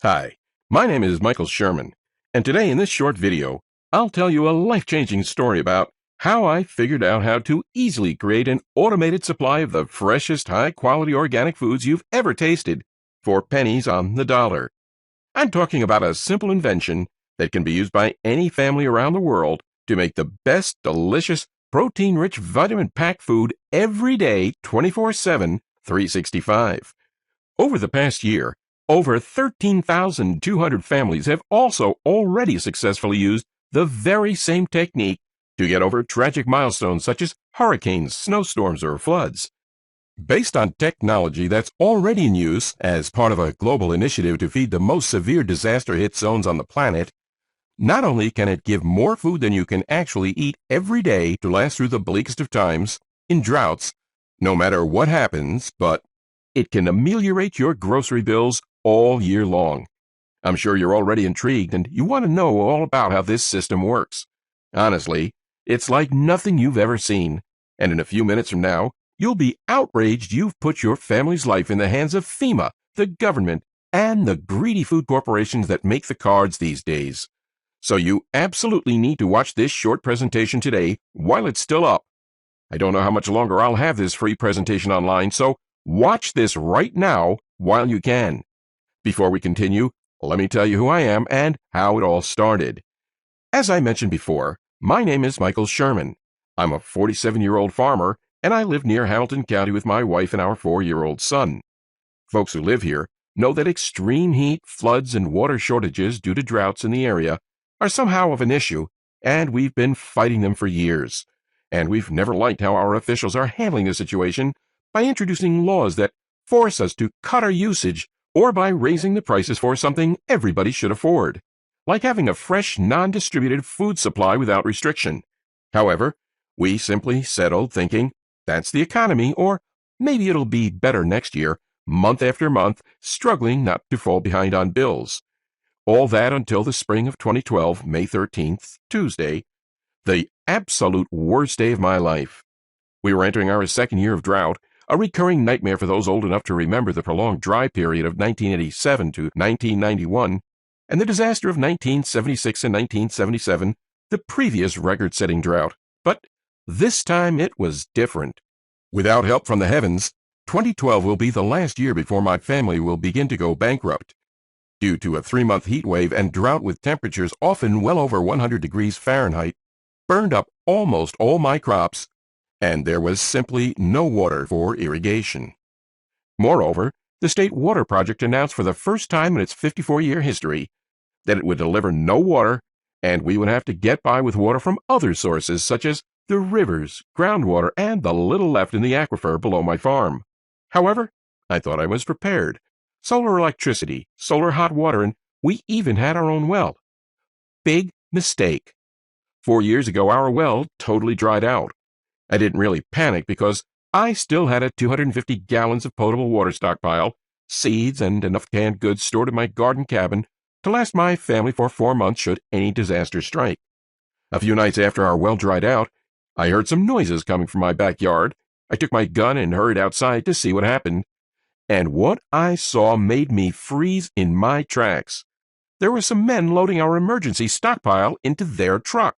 Hi, my name is Michael Sherman, and today in this short video, I'll tell you a life-changing story about how I figured out how to easily create an automated supply of the freshest, high-quality organic foods you've ever tasted for pennies on the dollar. I'm talking about a simple invention that can be used by any family around the world to make the best, delicious, protein-rich, vitamin-packed food every day, 24/7, 365. Over the past year, over 13,200 families have also already successfully used the very same technique to get over tragic milestones such as hurricanes, snowstorms, or floods. Based on technology that's already in use as part of a global initiative to feed the most severe disaster-hit zones on the planet, not only can it give more food than you can actually eat every day to last through the bleakest of times, in droughts, no matter what happens, but it can ameliorate your grocery bills all year long. I'm sure you're already intrigued and you want to know all about how this system works. Honestly, it's like nothing you've ever seen, and in a few minutes from now, you'll be outraged you've put your family's life in the hands of FEMA, the government, and the greedy food corporations that make the cards these days. So you absolutely need to watch this short presentation today while it's still up. I don't know how much longer I'll have this free presentation online, so watch this right now while you can. Before we continue, let me tell you who I am and how it all started. As I mentioned before, my name is Michael Sherman. I'm a 47-year-old farmer, and I live near Hamilton County with my wife and our 4-year-old son. Folks who live here know that extreme heat, floods, and water shortages due to droughts in the area are somehow of an issue, and we've been fighting them for years. And we've never liked how our officials are handling the situation by introducing laws that force us to cut our usage or by raising the prices for something everybody should afford, like having a fresh, non-distributed food supply without restriction. However, we simply settled thinking, that's the economy, or maybe it'll be better next year, month after month, struggling not to fall behind on bills. All that until the spring of 2012, May 13th, Tuesday, the absolute worst day of my life. We were entering our second year of drought, a recurring nightmare for those old enough to remember the prolonged dry period of 1987 to 1991, and the disaster of 1976 and 1977, the previous record-setting drought. But this time it was different. Without help from the heavens, 2012 will be the last year before my family will begin to go bankrupt. Due to a 3-month heat wave and drought with temperatures often well over 100 degrees Fahrenheit, burned up almost all my crops, and there was simply no water for irrigation. Moreover, the State Water Project announced for the first time in its 54-year history that it would deliver no water, and we would have to get by with water from other sources such as the rivers, groundwater, and the little left in the aquifer below my farm. However, I thought I was prepared. Solar electricity, solar hot water, and we even had our own well. Big mistake. 4 years ago, our well totally dried out. I didn't really panic because I still had a 250 gallons of potable water stockpile, seeds, and enough canned goods stored in my garden cabin to last my family for 4 months should any disaster strike. A few nights after our well dried out, I heard some noises coming from my backyard. I took my gun and hurried outside to see what happened. And what I saw made me freeze in my tracks. There were some men loading our emergency stockpile into their truck.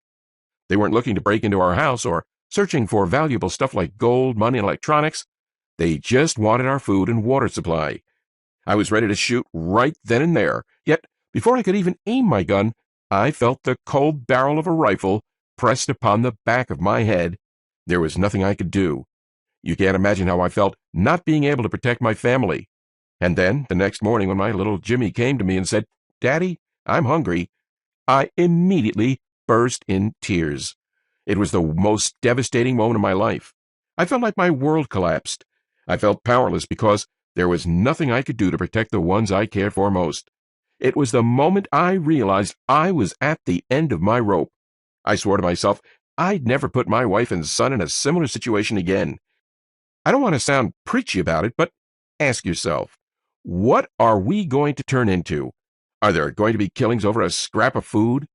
They weren't looking to break into our house or searching for valuable stuff like gold, money, and electronics. They just wanted our food and water supply. I was ready to shoot right then and there, yet before I could even aim my gun, I felt the cold barrel of a rifle pressed upon the back of my head. There was nothing I could do. You can't imagine how I felt not being able to protect my family. And then, the next morning when my little Jimmy came to me and said, "Daddy, I'm hungry," I immediately burst in tears. It was the most devastating moment of my life. I felt like my world collapsed. I felt powerless because there was nothing I could do to protect the ones I cared for most. It was the moment I realized I was at the end of my rope. I swore to myself I'd never put my wife and son in a similar situation again. I don't want to sound preachy about it, but ask yourself, what are we going to turn into? Are there going to be killings over a scrap of food?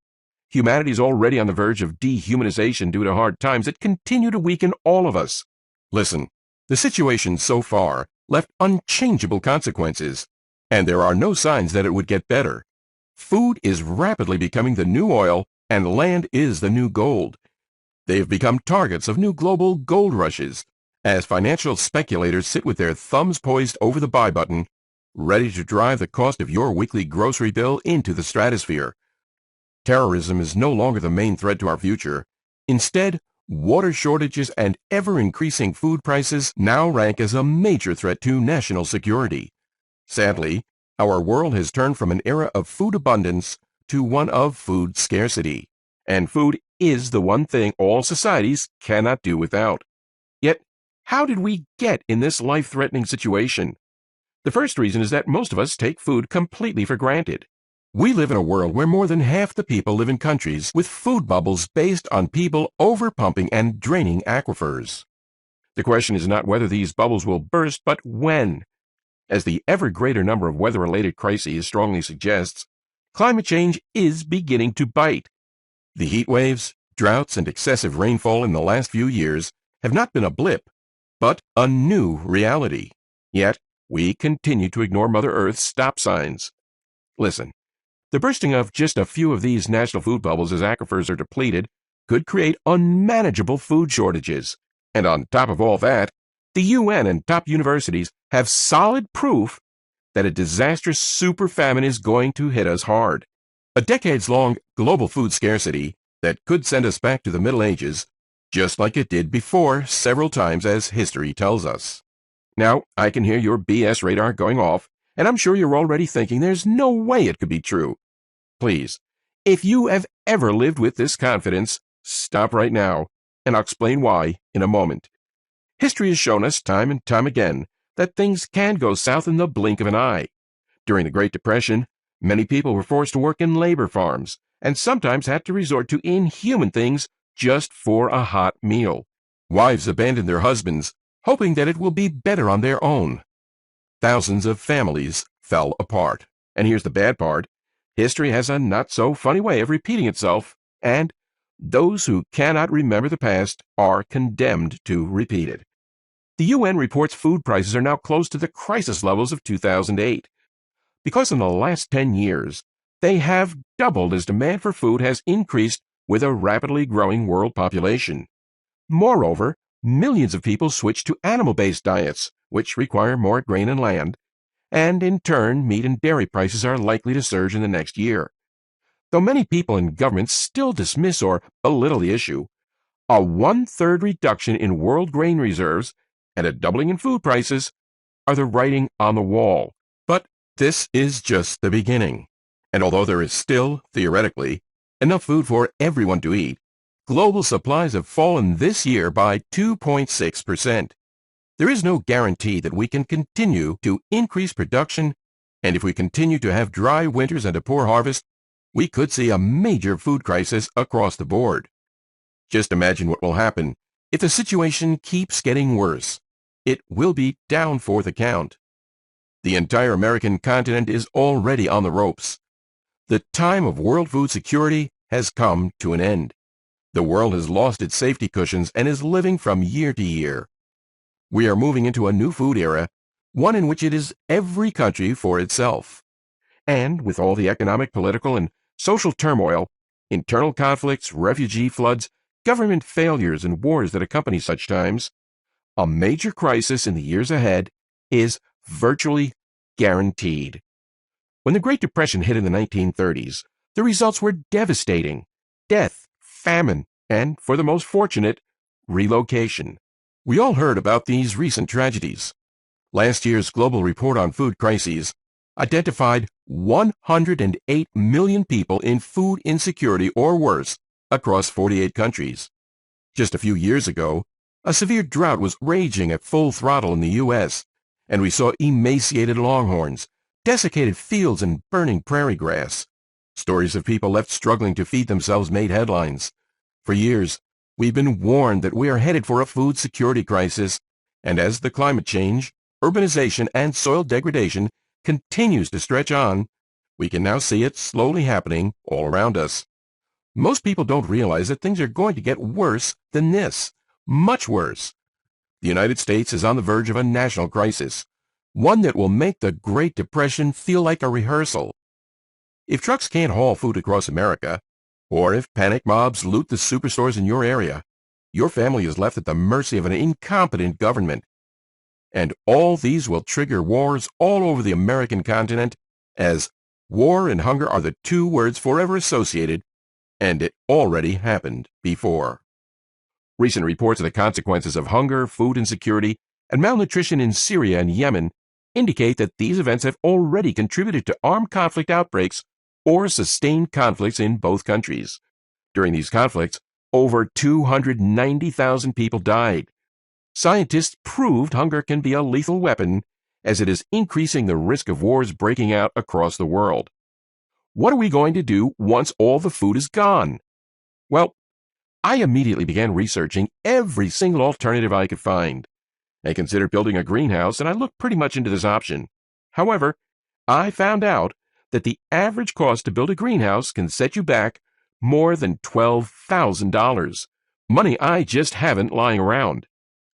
Humanity is already on the verge of dehumanization due to hard times that continue to weaken all of us. Listen, the situation so far left unchangeable consequences, And there are no signs that it would get better. Food is rapidly becoming the new oil, and land is the new gold. They have become targets of new global gold rushes, as financial speculators sit with their thumbs poised over the buy button, ready to drive the cost of your weekly grocery bill into the stratosphere. Terrorism is no longer the main threat to our future. Instead, water shortages and ever-increasing food prices now rank as a major threat to national security. Sadly, our world has turned from an era of food abundance to one of food scarcity, and food is the one thing all societies cannot do without. Yet, how did we get in this life-threatening situation? The first reason is that most of us take food completely for granted. We live in a world where more than half the people live in countries with food bubbles based on people overpumping and draining aquifers. The question is not whether these bubbles will burst, but when. As the ever greater number of weather-related crises strongly suggests, climate change is beginning to bite. The heat waves, droughts, and excessive rainfall in the last few years have not been a blip, but a new reality. Yet, we continue to ignore Mother Earth's stop signs. Listen, the bursting of just a few of these national food bubbles as aquifers are depleted could create unmanageable food shortages. And on top of all that, the UN and top universities have solid proof that a disastrous super famine is going to hit us hard. A decades-long global food scarcity that could send us back to the Middle Ages, just like it did before several times as history tells us. Now, I can hear your BS radar going off, and I'm sure you're already thinking there's no way it could be true. Please, if you have ever lived with this confidence, stop right now, and I'll explain why in a moment. History has shown us time and time again that things can go south in the blink of an eye. During the Great Depression, many people were forced to work in labor farms and sometimes had to resort to inhuman things just for a hot meal. Wives abandoned their husbands, hoping that it will be better on their own. Thousands of families fell apart. And here's the bad part. History has a not-so-funny way of repeating itself, and those who cannot remember the past are condemned to repeat it. The UN reports food prices are now close to the crisis levels of 2008, because in the last 10 years, they have doubled as demand for food has increased with a rapidly growing world population. Moreover, millions of people switch to animal-based diets, which require more grain and land, and in turn, meat and dairy prices are likely to surge in the next year. Though many people and governments still dismiss or belittle the issue, a one-third reduction in world grain reserves and a doubling in food prices are the writing on the wall. But this is just the beginning. And although there is still, theoretically, enough food for everyone to eat, global supplies have fallen this year by 2.6%. There is no guarantee that we can continue to increase production, and if we continue to have dry winters and a poor harvest, we could see a major food crisis across the board. Just imagine what will happen if the situation keeps getting worse. It will be down for the count. The entire American continent is already on the ropes. The time of world food security has come to an end. The world has lost its safety cushions and is living from year to year. We are moving into a new food era, one in which it is every country for itself. And with all the economic, political, and social turmoil, internal conflicts, refugee floods, government failures, and wars that accompany such times, a major crisis in the years ahead is virtually guaranteed. When the Great Depression hit in the 1930s, the results were devastating: death, famine, and, for the most fortunate, relocation. We all heard about these recent tragedies. Last year's Global Report on Food Crises identified 108 million people in food insecurity or worse across 48 countries. Just a few years ago, a severe drought was raging at full throttle in the U.S., and we saw emaciated longhorns, desiccated fields, and burning prairie grass. Stories of people left struggling to feed themselves made headlines. For years, we've been warned that we are headed for a food security crisis, and as the climate change, urbanization, and soil degradation continues to stretch on, we can now see it slowly happening all around us. Most people don't realize that things are going to get worse than this, much worse. The United States is on the verge of a national crisis. one that will make the Great Depression feel like a rehearsal. If trucks can't haul food across America, or if panic mobs loot the superstores in your area, your family is left at the mercy of an incompetent government. And all these will trigger wars all over the American continent, as war and hunger are the two words forever associated, and it already happened before. Recent reports of the consequences of hunger, food insecurity, and malnutrition in Syria and Yemen indicate that these events have already contributed to armed conflict outbreaks or sustained conflicts in both countries. During these conflicts, over 290,000 people died. Scientists proved hunger can be a lethal weapon, as it is increasing the risk of wars breaking out across the world. What are we going to do once all the food is gone? Well, I immediately began researching every single alternative I could find. I considered building a greenhouse, and I looked pretty much into this option. However, I found out that the average cost to build a greenhouse can set you back more than $12,000, money I just haven't lying around.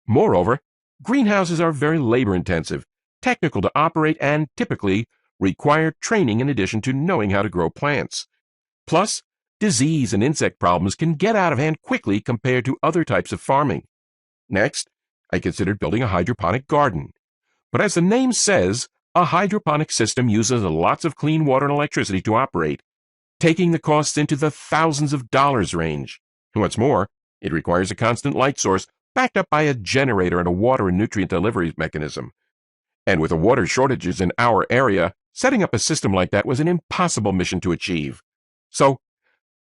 Moreover, greenhouses are very labor-intensive, technical to operate, and typically require training in addition to knowing how to grow plants. Plus, disease and insect problems can get out of hand quickly compared to other types of farming. Next, I considered building a hydroponic garden. But as the name says, a hydroponic system uses lots of clean water and electricity to operate, taking the costs into the thousands of dollars range. What's more, it requires a constant light source backed up by a generator and a water and nutrient delivery mechanism. And with the water shortages in our area, setting up a system like that was an impossible mission to achieve. So,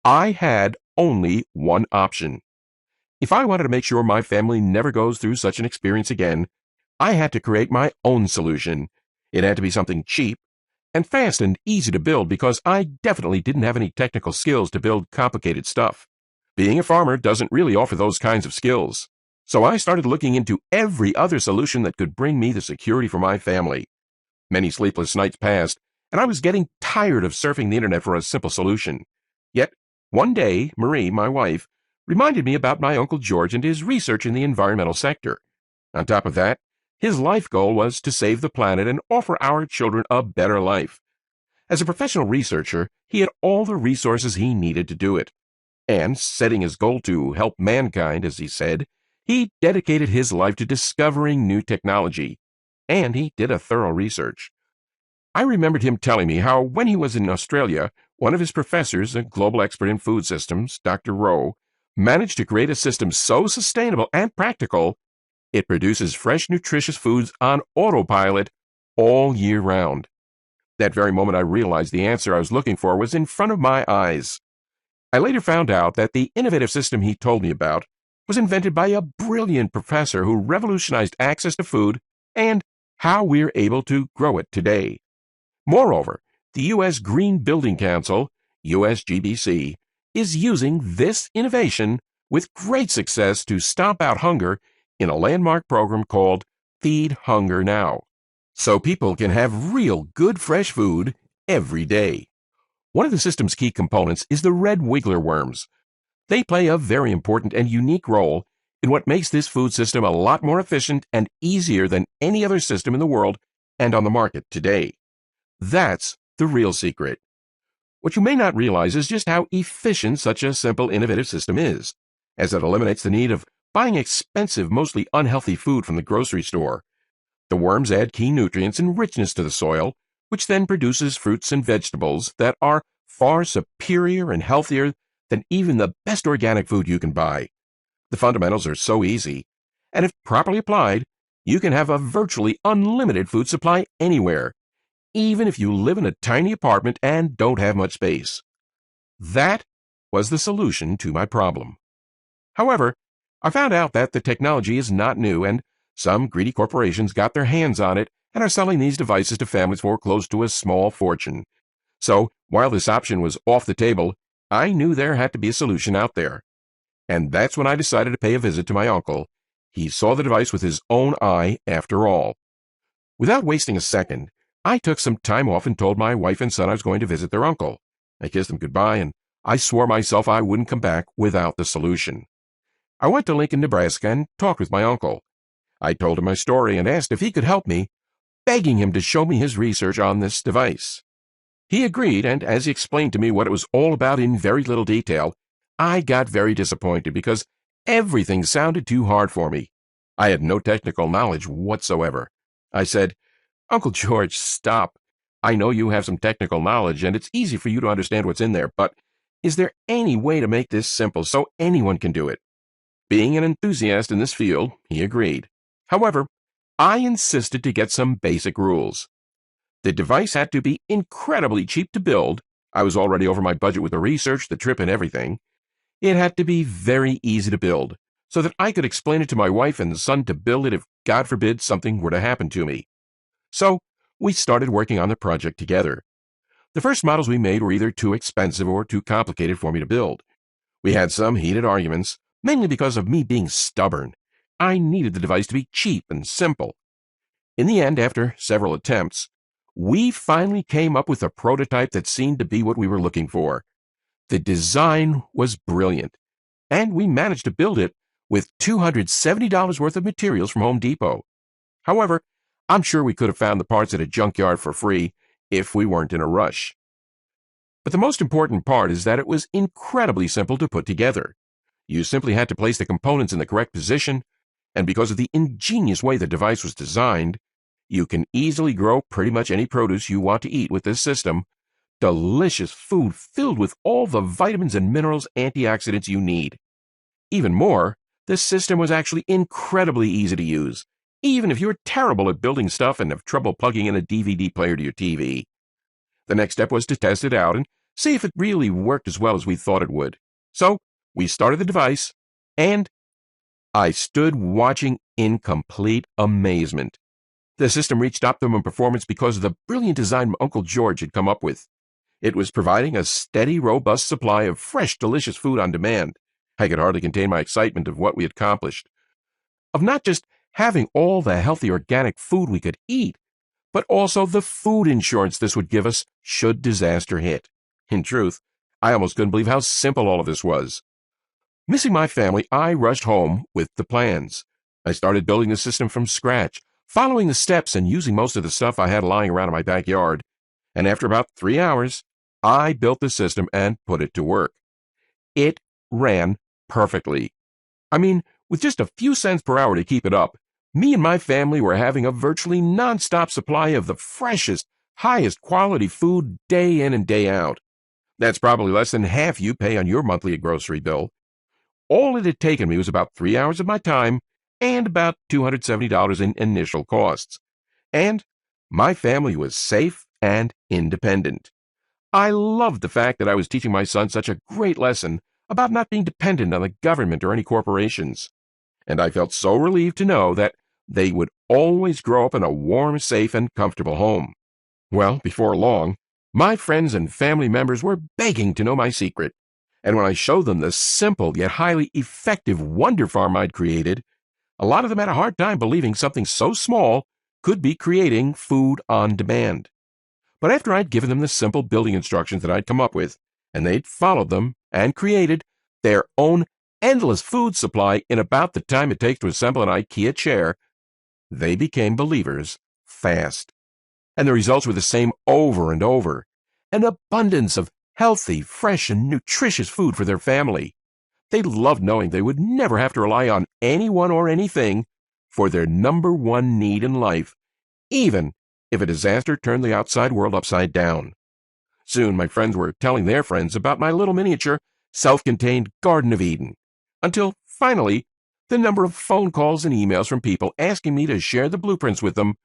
I had only one option. If I wanted to make sure my family never goes through such an experience again, I had to create my own solution. It had to be something cheap and fast and easy to build, because I definitely didn't have any technical skills to build complicated stuff. Being a farmer doesn't really offer those kinds of skills. So I started looking into every other solution that could bring me the security for my family. Many sleepless nights passed, and I was getting tired of surfing the internet for a simple solution. Yet, one day, Marie, my wife, reminded me about my Uncle George and his research in the environmental sector. On top of that, his life goal was to save the planet and offer our children a better life. As a professional researcher, he had all the resources he needed to do it. And, setting his goal to help mankind, as he said, he dedicated his life to discovering new technology. And he did a thorough research. I remembered him telling me how when he was in Australia, one of his professors, a global expert in food systems, Dr. Rowe, managed to create a system so sustainable and practical, it produces fresh, nutritious foods on autopilot all year round. That very moment I realized the answer I was looking for was in front of my eyes. I later found out that the innovative system he told me about was invented by a brilliant professor who revolutionized access to food and how we're able to grow it today. Moreover, the U.S. Green Building Council, USGBC, is using this innovation with great success to stomp out hunger in a landmark program called Feed Hunger Now, so people can have real good fresh food every day. One of the system's key components is the red wiggler worms. They play a very important and unique role in what makes this food system a lot more efficient and easier than any other system in the world and on the market today. That's the real secret. What you may not realize is just how efficient such a simple, innovative system is, as it eliminates the need of buying expensive, mostly unhealthy food from the grocery store. The worms add key nutrients and richness to the soil, which then produces fruits and vegetables that are far superior and healthier than even the best organic food you can buy. The fundamentals are so easy, and if properly applied, you can have a virtually unlimited food supply anywhere, even if you live in a tiny apartment and don't have much space. That was the solution to my problem. However, I found out that the technology is not new, and some greedy corporations got their hands on it and are selling these devices to families for close to a small fortune. So, while this option was off the table, I knew there had to be a solution out there. And that's when I decided to pay a visit to my uncle. He saw the device with his own eye, after all. Without wasting a second, I took some time off and told my wife and son I was going to visit their uncle. I kissed them goodbye, and I swore myself I wouldn't come back without the solution. I went to Lincoln, Nebraska, and talked with my uncle. I told him my story and asked if he could help me, begging him to show me his research on this device. He agreed, and as he explained to me what it was all about in very little detail, I got very disappointed because everything sounded too hard for me. I had no technical knowledge whatsoever. I said, "Uncle George, stop. I know you have some technical knowledge, and it's easy for you to understand what's in there, but is there any way to make this simple so anyone can do it?" Being an enthusiast in this field, he agreed. However, I insisted to get some basic rules. The device had to be incredibly cheap to build. I was already over my budget with the research, the trip, and everything. It had to be very easy to build, so that I could explain it to my wife and son to build it if, God forbid, something were to happen to me. So, we started working on the project together. The first models we made were either too expensive or too complicated for me to build. We had some heated arguments, mainly because of me being stubborn. I needed the device to be cheap and simple. In the end, after several attempts, we finally came up with a prototype that seemed to be what we were looking for. The design was brilliant, and we managed to build it with $270 worth of materials from Home Depot. However, I'm sure we could have found the parts at a junkyard for free if we weren't in a rush. But the most important part is that it was incredibly simple to put together. You simply had to place the components in the correct position, and because of the ingenious way the device was designed, you can easily grow pretty much any produce you want to eat with this system. Delicious food filled with all the vitamins and minerals, antioxidants you need. Even more, this system was actually incredibly easy to use, even if you're terrible at building stuff and have trouble plugging in a DVD player to your TV. The next step was to test it out and see if it really worked as well as we thought it would. So, we started the device, and I stood watching in complete amazement. The system reached optimum performance because of the brilliant design Uncle George had come up with. It was providing a steady, robust supply of fresh, delicious food on demand. I could hardly contain my excitement of what we had accomplished. Of not just having all the healthy organic food we could eat, but also the food insurance this would give us should disaster hit. In truth, I almost couldn't believe how simple all of this was. Missing my family, I rushed home with the plans. I started building the system from scratch, following the steps and using most of the stuff I had lying around in my backyard. And after about 3 hours, I built the system and put it to work. It ran perfectly. I mean, with just a few cents per hour to keep it up, me and my family were having a virtually non-stop supply of the freshest, highest quality food day in and day out. That's probably less than half you pay on your monthly grocery bill. All it had taken me was about 3 hours of my time and about $270 in initial costs. And my family was safe and independent. I loved the fact that I was teaching my son such a great lesson about not being dependent on the government or any corporations. And I felt so relieved to know that they would always grow up in a warm, safe, and comfortable home. Well, before long, my friends and family members were begging to know my secret. And when I showed them the simple yet highly effective wonder farm I'd created, a lot of them had a hard time believing something so small could be creating food on demand. But after I'd given them the simple building instructions that I'd come up with, and they'd followed them and created their own endless food supply in about the time it takes to assemble an IKEA chair, they became believers fast. And the results were the same over and over. An abundance of healthy, fresh, and nutritious food for their family. They loved knowing they would never have to rely on anyone or anything for their number one need in life, even if a disaster turned the outside world upside down. Soon my friends were telling their friends about my little miniature, self-contained Garden of Eden, until finally the number of phone calls and emails from people asking me to share the blueprints with them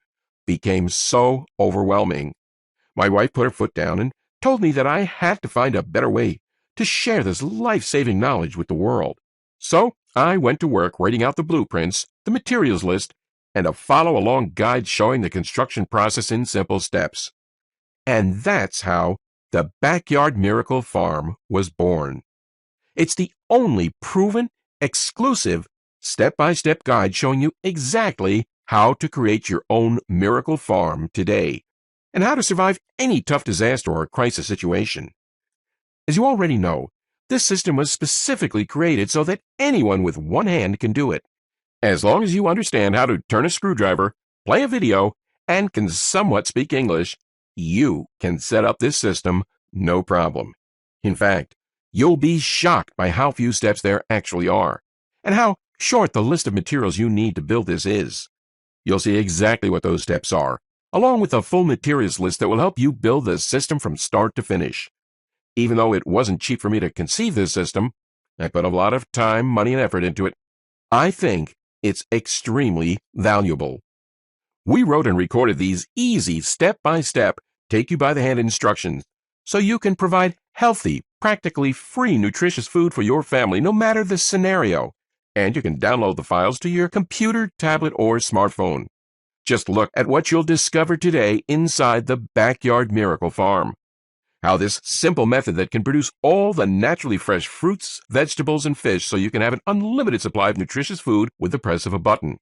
became so overwhelming. My wife put her foot down and told me that I had to find a better way to share this life-saving knowledge with the world. So I went to work writing out the blueprints, the materials list, and a follow-along guide showing the construction process in simple steps. And that's how the Backyard Miracle Farm was born. It's the only proven, exclusive, step-by-step guide showing you exactly how to create your own miracle farm today, and how to survive any tough disaster or crisis situation. As you already know, this system was specifically created so that anyone with one hand can do it. As long as you understand how to turn a screwdriver, play a video, and can somewhat speak English, you can set up this system no problem. In fact, you'll be shocked by how few steps there actually are, and how short the list of materials you need to build this is. You'll see exactly what those steps are, along with a full materials list that will help you build the system from start to finish. Even though it wasn't cheap for me to conceive this system, I put a lot of time, money, and effort into it. I think it's extremely valuable. We wrote and recorded these easy step-by-step, take-you-by-the-hand instructions so you can provide healthy, practically free, nutritious food for your family no matter the scenario. And you can download the files to your computer, tablet, or smartphone. Just look at what you'll discover today inside the Backyard Miracle Farm. How this simple method that can produce all the naturally fresh fruits, vegetables, and fish so you can have an unlimited supply of nutritious food with the press of a button.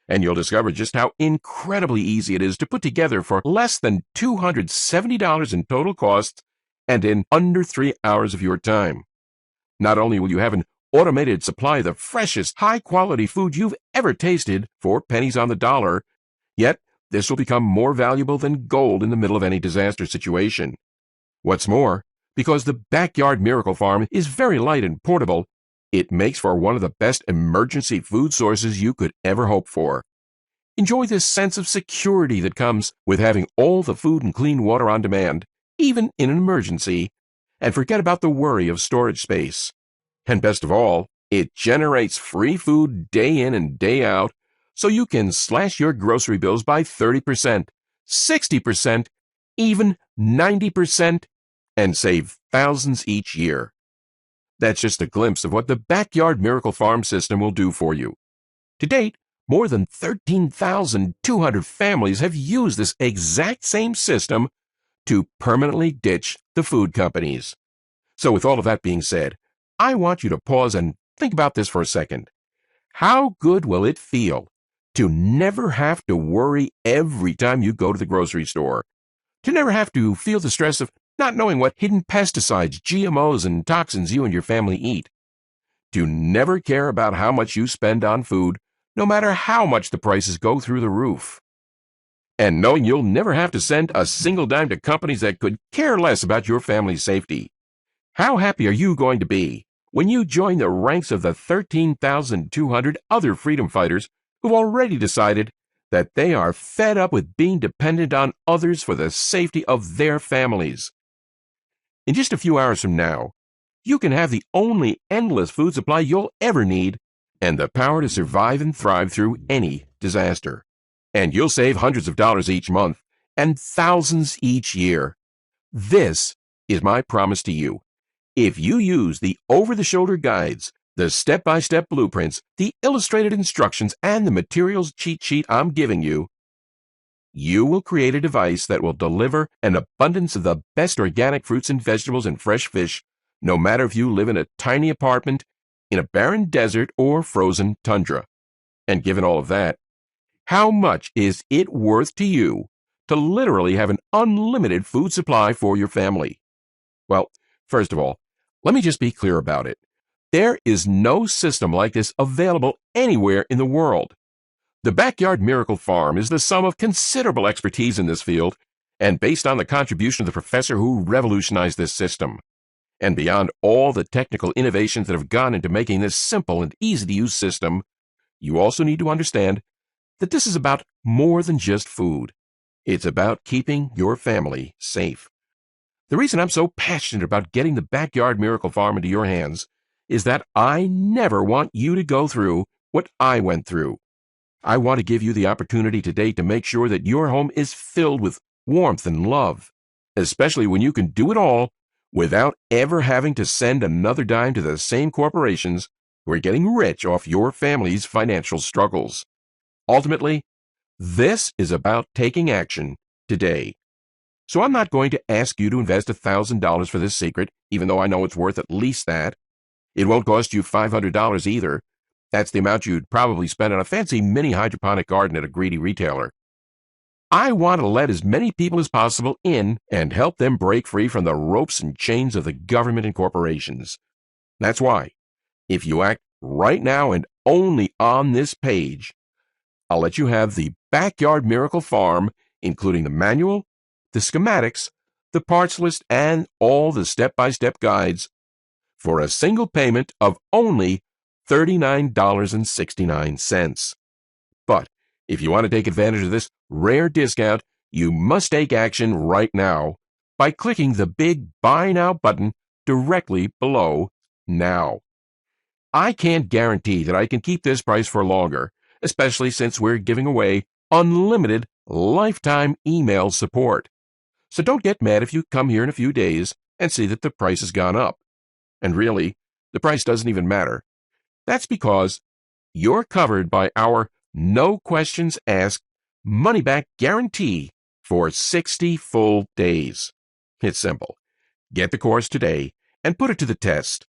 And you'll discover just how incredibly easy it is to put together for less than $270 in total costs and in under 3 hours of your time. Not only will you have an automated supply of the freshest, high-quality food you've ever tasted for pennies on the dollar, yet this will become more valuable than gold in the middle of any disaster situation. What's more, because the Backyard Miracle Farm is very light and portable, it makes for one of the best emergency food sources you could ever hope for. Enjoy this sense of security that comes with having all the food and clean water on demand, even in an emergency, and forget about the worry of storage space. And best of all, it generates free food day in and day out, so you can slash your grocery bills by 30%, 60%, even 90%, and save thousands each year. That's just a glimpse of what the Backyard Miracle Farm system will do for you. To date, more than 13,200 families have used this exact same system to permanently ditch the food companies. So with all of that being said, I want you to pause and think about this for a second. How good will it feel to never have to worry every time you go to the grocery store? To never have to feel the stress of not knowing what hidden pesticides, GMOs, and toxins you and your family eat. To never care about how much you spend on food, no matter how much the prices go through the roof. And knowing you'll never have to send a single dime to companies that could care less about your family's safety. How happy are you going to be when you join the ranks of the 13,200 other freedom fighters who've already decided that they are fed up with being dependent on others for the safety of their families? In just a few hours from now, you can have the only endless food supply you'll ever need and the power to survive and thrive through any disaster. And you'll save hundreds of dollars each month and thousands each year. This is my promise to you. If you use the over-the-shoulder guides, the step-by-step blueprints, the illustrated instructions, and the materials cheat sheet I'm giving you, you will create a device that will deliver an abundance of the best organic fruits and vegetables and fresh fish, no matter if you live in a tiny apartment, in a barren desert, or frozen tundra. And given all of that, how much is it worth to you to literally have an unlimited food supply for your family? Well, first of all, let me just be clear about it. There is no system like this available anywhere in the world. The Backyard Miracle Farm is the sum of considerable expertise in this field and based on the contribution of the professor who revolutionized this system. And beyond all the technical innovations that have gone into making this simple and easy-to-use system, you also need to understand that this is about more than just food. It's about keeping your family safe. The reason I'm so passionate about getting the Backyard Miracle Farm into your hands is that I never want you to go through what I went through. I want to give you the opportunity today to make sure that your home is filled with warmth and love, especially when you can do it all without ever having to send another dime to the same corporations who are getting rich off your family's financial struggles. Ultimately, this is about taking action today. So I'm not going to ask you to invest $1,000 for this secret, even though I know it's worth at least that. It won't cost you $500 either. That's the amount you'd probably spend on a fancy mini hydroponic garden at a greedy retailer. I want to let as many people as possible in and help them break free from the ropes and chains of the government and corporations. That's why, if you act right now and only on this page, I'll let you have the Backyard Miracle Farm including the manual, the schematics, the parts list, and all the step-by-step guides for a single payment of only $39.69. But if you want to take advantage of this rare discount, you must take action right now by clicking the big Buy Now button directly below now. I can't guarantee that I can keep this price for longer, especially since we're giving away unlimited lifetime email support. So don't get mad if you come here in a few days and see that the price has gone up. And really, the price doesn't even matter. That's because you're covered by our no questions asked money back guarantee for 60 full days. It's simple. Get the course today and put it to the test.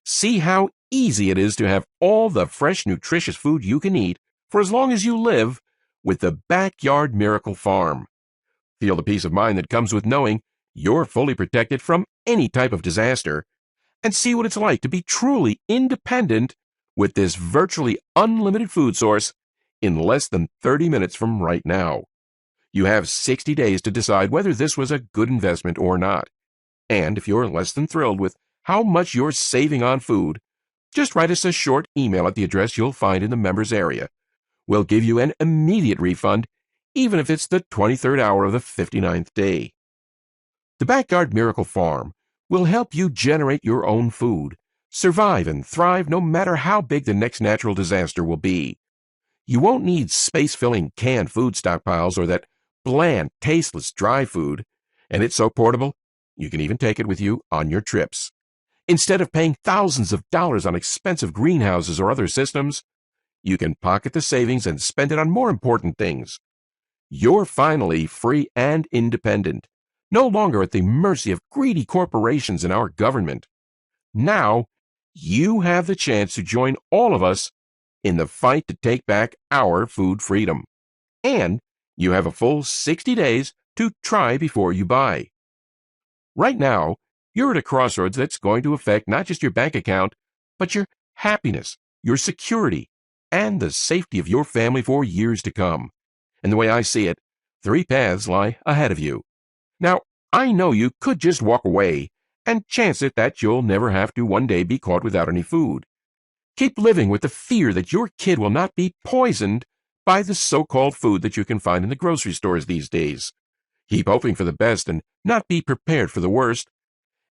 See how easy it is to have all the fresh, nutritious food you can eat for as long as you live with the Backyard Miracle Farm. Feel the peace of mind that comes with knowing you're fully protected from any type of disaster, and see what it's like to be truly independent with this virtually unlimited food source in less than 30 minutes from right now. You have 60 days to decide whether this was a good investment or not. And if you're less than thrilled with how much you're saving on food, just write us a short email at the address you'll find in the members area. We'll give you an immediate refund, even if it's the 23rd hour of the 59th day. The Backyard Miracle Farm will help you generate your own food, survive and thrive no matter how big the next natural disaster will be. You won't need space-filling canned food stockpiles or that bland, tasteless dry food, and it's so portable, you can even take it with you on your trips. Instead of paying thousands of dollars on expensive greenhouses or other systems, you can pocket the savings and spend it on more important things. You're finally free and independent, no longer at the mercy of greedy corporations and our government. Now, you have the chance to join all of us in the fight to take back our food freedom. And you have a full 60 days to try before you buy. Right now, you're at a crossroads that's going to affect not just your bank account, but your happiness, your security, and the safety of your family for years to come. And the way I see it, 3 paths lie ahead of you. Now, I know you could just walk away and chance it that you'll never have to one day be caught without any food. Keep living with the fear that your kid will not be poisoned by the so-called food that you can find in the grocery stores these days. Keep hoping for the best and not be prepared for the worst.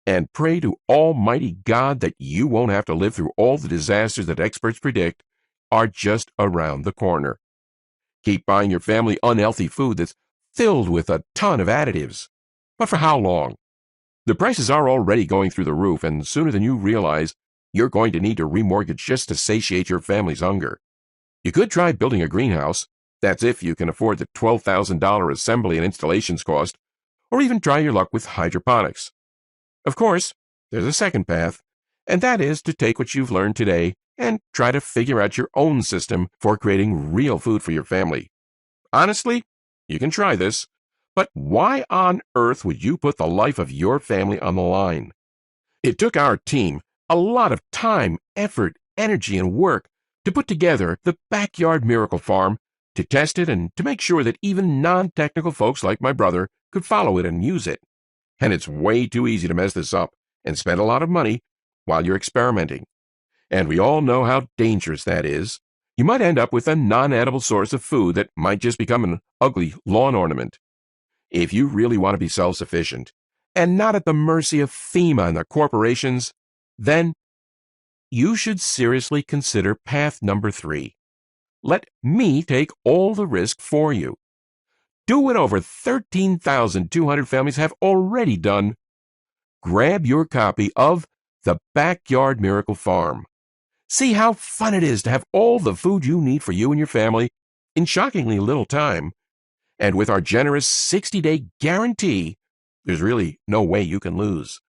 And pray to Almighty God that you won't have to live through all the disasters that experts predict are just around the corner. Keep buying your family unhealthy food that's filled with a ton of additives. But for how long? The prices are already going through the roof, and sooner than you realize, you're going to need to remortgage just to satiate your family's hunger. You could try building a greenhouse. That's if you can afford the $12,000 assembly and installations cost, or even try your luck with hydroponics. Of course, there's a second path, and that is to take what you've learned today and try to figure out your own system for creating real food for your family. Honestly, you can try this, but why on earth would you put the life of your family on the line? It took our team a lot of time, effort, energy, and work to put together the Backyard Miracle Farm, to test it, and to make sure that even non-technical folks like my brother could follow it and use it. And it's way too easy to mess this up and spend a lot of money while you're experimenting. And we all know how dangerous that is. You might end up with a non-edible source of food that might just become an ugly lawn ornament. If you really want to be self-sufficient and not at the mercy of FEMA and the corporations, then you should seriously consider path number 3. Let me take all the risk for you. Do what over 13,200 families have already done. Grab your copy of The Backyard Miracle Farm. See how fun it is to have all the food you need for you and your family in shockingly little time. And with our generous 60-day guarantee, there's really no way you can lose.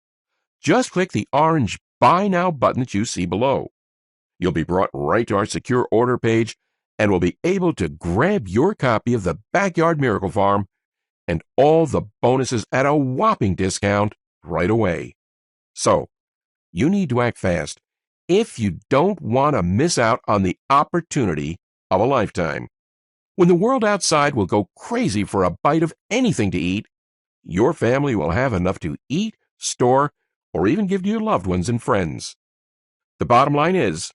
Just click the orange Buy Now button that you see below. You'll be brought right to our secure order page and will be able to grab your copy of The Backyard Miracle Farm and all the bonuses at a whopping discount right away. So, you need to act fast if you don't want to miss out on the opportunity of a lifetime. When the world outside will go crazy for a bite of anything to eat, your family will have enough to eat, store, or even give to your loved ones and friends. The bottom line is,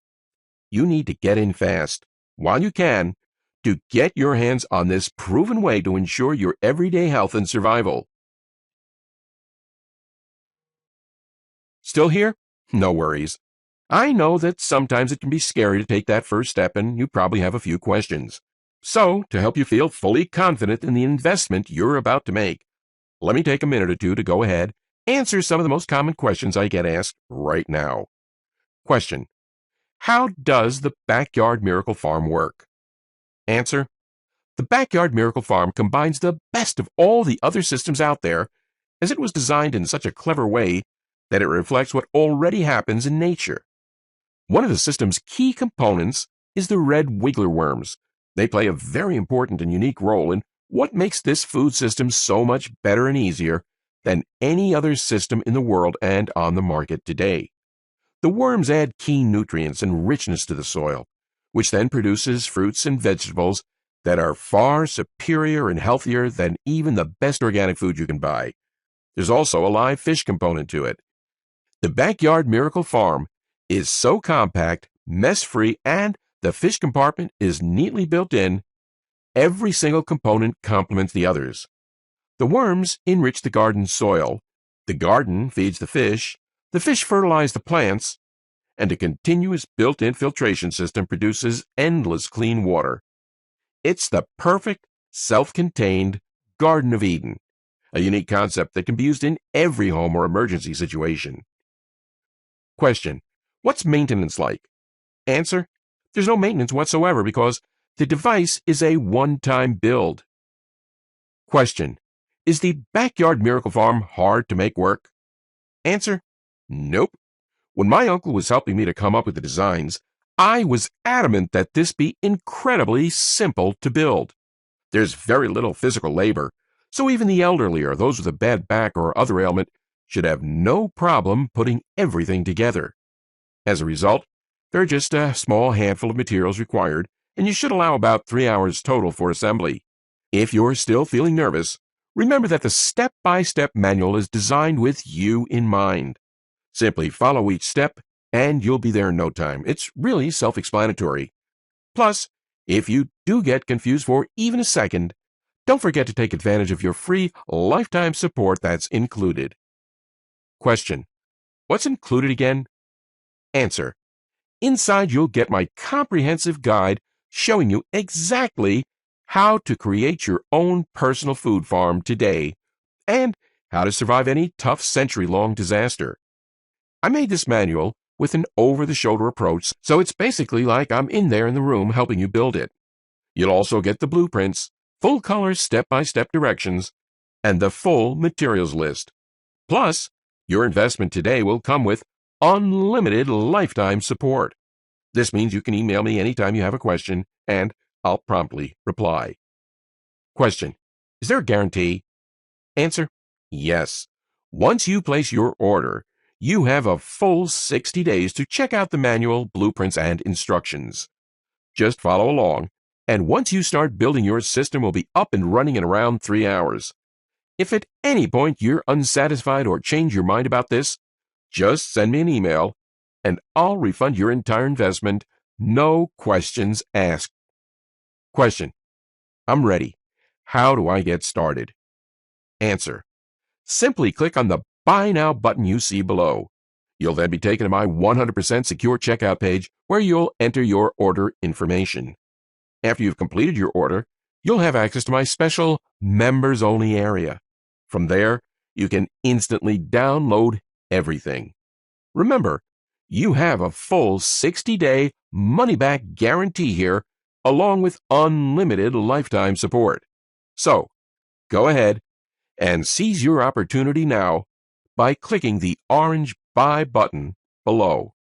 you need to get in fast, while you can, to get your hands on this proven way to ensure your everyday health and survival. Still here? No worries. I know that sometimes it can be scary to take that first step, and you probably have a few questions. So, to help you feel fully confident in the investment you're about to make, let me take a minute or two to go ahead and answer some of the most common questions I get asked right now. Question: how does the Backyard Miracle Farm work? Answer: the Backyard Miracle Farm combines the best of all the other systems out there, as it was designed in such a clever way that it reflects what already happens in nature. One of the system's key components is the red wiggler worms. They play a very important and unique role in what makes this food system so much better and easier than any other system in the world and on the market today. The worms add key nutrients and richness to the soil, which then produces fruits and vegetables that are far superior and healthier than even the best organic food you can buy. There's also a live fish component to it. The Backyard Miracle Farm is so compact, mess-free, and the fish compartment is neatly built in. Every single component complements the others. The worms enrich the garden soil, the garden feeds the fish fertilize the plants, and a continuous built-in filtration system produces endless clean water. It's the perfect, self-contained Garden of Eden, a unique concept that can be used in every home or emergency situation. Question: what's maintenance like? Answer: there's no maintenance whatsoever because the device is a one-time build. Question: is the Backyard Miracle Farm hard to make work? Answer: nope. When my uncle was helping me to come up with the designs, I was adamant that this be incredibly simple to build. There's very little physical labor, so even the elderly or those with a bad back or other ailment should have no problem putting everything together. As a result, there are just a small handful of materials required, and you should allow about 3 hours total for assembly. If you're still feeling nervous, remember that the step-by-step manual is designed with you in mind. Simply follow each step, and you'll be there in no time. It's really self-explanatory. Plus, if you do get confused for even a second, don't forget to take advantage of your free lifetime support that's included. Question: what's included again? Answer: inside you'll get my comprehensive guide showing you exactly how to create your own personal food farm today and how to survive any tough century-long disaster. I made this manual with an over-the-shoulder approach, so it's basically like I'm in there in the room helping you build it. You'll also get the blueprints, full-color step-by-step directions, and the full materials list. Plus, your investment today will come with unlimited lifetime support. This means you can email me anytime you have a question, and I'll promptly reply. Question: is there a guarantee? Answer: yes. Once you place your order, you have a full 60 days to check out the manual, blueprints, and instructions. Just follow along, and once you start building, your system will be up and running in around 3 hours. If at any point you're unsatisfied or change your mind about this, just send me an email, and I'll refund your entire investment, no questions asked. Question: I'm ready. How do I get started? Answer: simply click on the Buy Now button you see below. You'll then be taken to my 100% secure checkout page where you'll enter your order information. After you've completed your order, you'll have access to my special members-only area. From there, you can instantly download everything. Remember, you have a full 60-day money-back guarantee here, along with unlimited lifetime support. So, go ahead and seize your opportunity now by clicking the orange Buy button below.